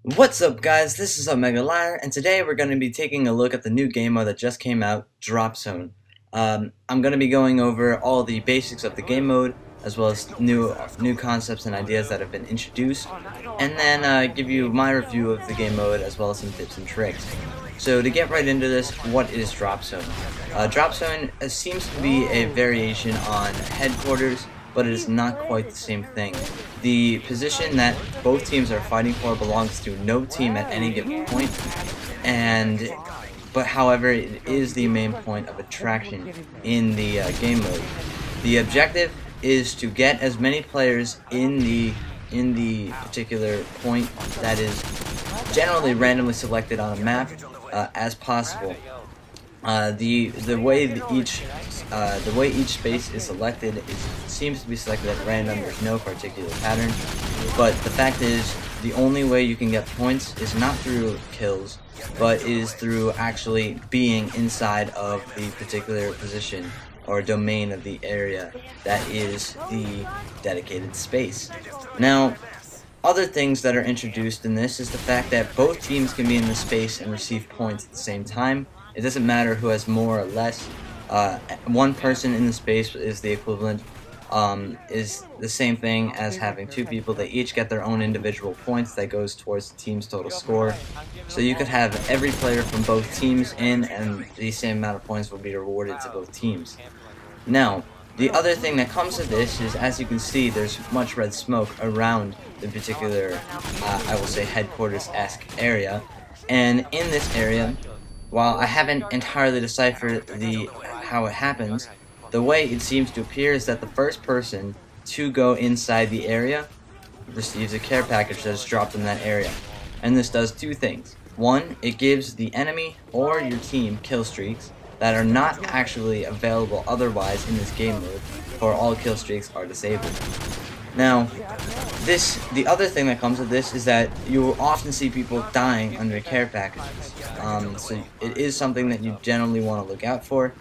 What's up guys, this is OmegaLiar, and today we're going to be taking a look at the new game mode that just came out, Drop Zone. I'm going to be going over all the basics of the game mode, as well as new concepts and ideas that have been introduced, and then give you my review of the game mode, as well as some tips and tricks. So to get right into this, what is Drop Zone? Drop Zone seems to be a variation on Headquarters, but it is not quite the same thing. The position that both teams are fighting for belongs to no team at any given point, but however, it is the main point of attraction in the game mode. The objective is to get as many players in the particular point that is generally randomly selected on a map as possible. The way each space is selected seems to be selected at random. There's no particular pattern, but the fact is the only way you can get points is not through kills, but is through actually being inside of the particular position or domain of the area that is the dedicated space. Now, other things that are introduced in this is the fact that both teams can be in the space and receive points at the same time. It doesn't matter who has more or less. One person in the space is the equivalent, is the same thing as having two people. They each get their own individual points that goes towards the team's total score. So you could have every player from both teams in, and the same amount of points will be rewarded to both teams. Now, the other thing that comes with this is, as you can see, there's much red smoke around the particular, I will say, headquarters-esque area. And in this area, while I haven't entirely deciphered how it happens, the way it seems to appear is that the first person to go inside the area receives a care package that is dropped in that area. And this does two things. One, it gives the enemy or your team kill streaks that are not actually available otherwise in this game mode, for all kill streaks are disabled. Now, the other thing that comes with this is that you will often see people dying under care packages. So it is something that you generally want to look out for,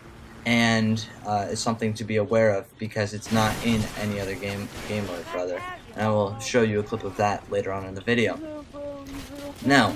and it's something to be aware of because it's not in any other game mode, rather. And I will show you a clip of that later on in the video. Now,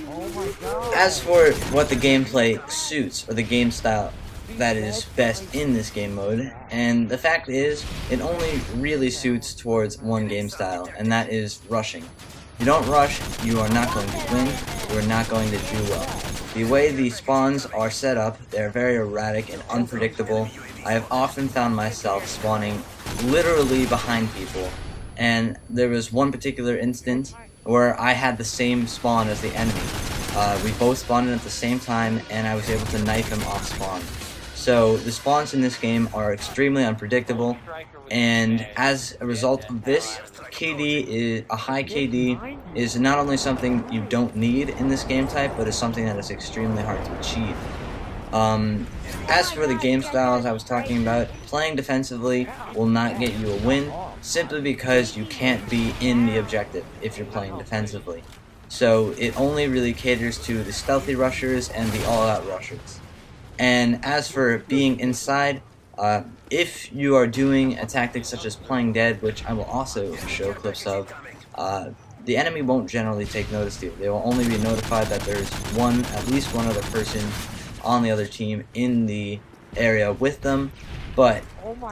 as for what the gameplay suits, or the game style that is best in this game mode, and the fact is, it only really suits towards one game style, and that is rushing. If you don't rush, you are not going to win, you are not going to do well. The way the spawns are set up, they're very erratic and unpredictable. I have often found myself spawning literally behind people, and there was one particular instance where I had the same spawn as the enemy. We both spawned in at the same time, and I was able to knife him off spawn. So the spawns in this game are extremely unpredictable, and as a result of this, a high KD is not only something you don't need in this game type, but is something that is extremely hard to achieve. As for the game style, as I was talking about, playing defensively will not get you a win, simply because you can't be in the objective if you're playing defensively. So it only really caters to the stealthy rushers and the all-out rushers. And as for being inside, if you are doing a tactic such as playing dead, which I will also show clips of, the enemy won't generally take notice to you. They will only be notified that there's at least one other person on the other team in the area with them, but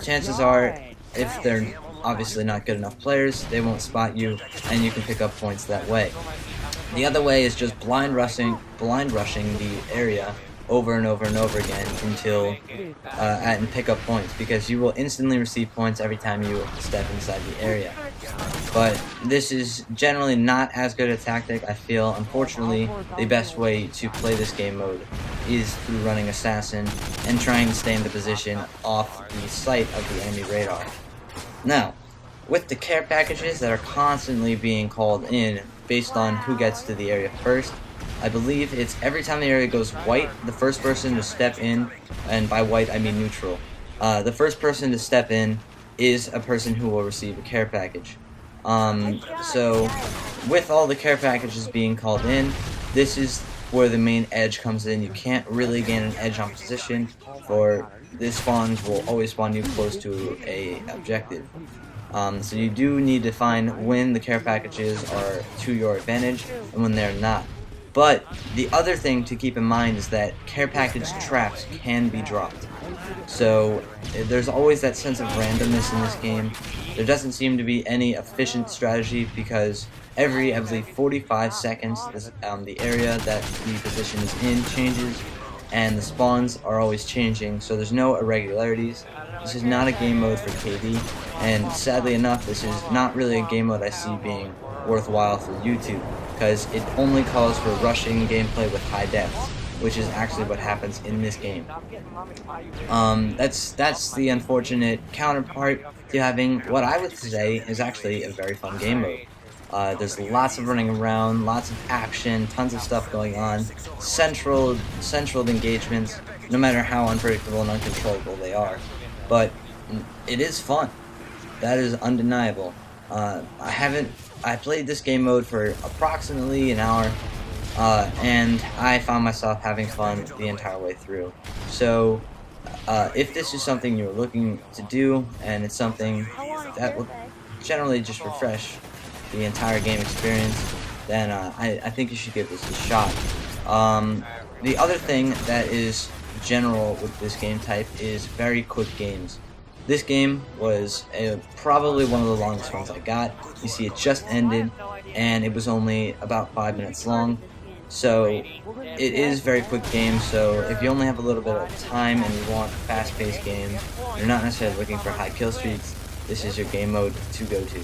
chances are, if they're obviously not good enough players, they won't spot you, and you can pick up points that way. The other way is just blind rushing the area over and over and over again until and pick up points, because you will instantly receive points every time you step inside the area. But this is generally not as good a tactic. I feel, unfortunately, the best way to play this game mode is through running assassin and trying to stay in the position off the sight of the enemy radar. Now, with the care packages that are constantly being called in based on who gets to the area first, I believe it's every time the area goes white, the first person to step in, and by white I mean neutral, the first person to step in is a person who will receive a care package. So with all the care packages being called in, this is where the main edge comes in. You can't really gain an edge on position, for this spawns will always spawn you close to a objective. So you do need to find when the care packages are to your advantage and when they're not. But the other thing to keep in mind is that care package traps can be dropped. So there's always that sense of randomness in this game. There doesn't seem to be any efficient strategy because every, I believe, 45 seconds, the area that the position is in changes, and the spawns are always changing, so there's no irregularities. This is not a game mode for KD, and sadly enough, this is not really a game mode I see being worthwhile for YouTube, because it only calls for rushing gameplay with high depths, which is actually what happens in this game. That's the unfortunate counterpart to having what I would say is actually a very fun game mode. There's lots of running around, lots of action, tons of stuff going on, central engagements, no matter how unpredictable and uncontrollable they are. But it is fun. That is undeniable. I played this game mode for approximately an hour, and I found myself having fun the entire way through. So, if this is something you're looking to do, and it's something that will generally just refresh the entire game experience, then I think you should give this a shot. The other thing that is general with this game type is very quick games. This game was probably one of the longest ones I got. You see, it just ended, and it was only about 5 minutes long. So it is very quick game, so if you only have a little bit of time and you want a fast-paced game, you're not necessarily looking for high kill streaks, this is your game mode to go to.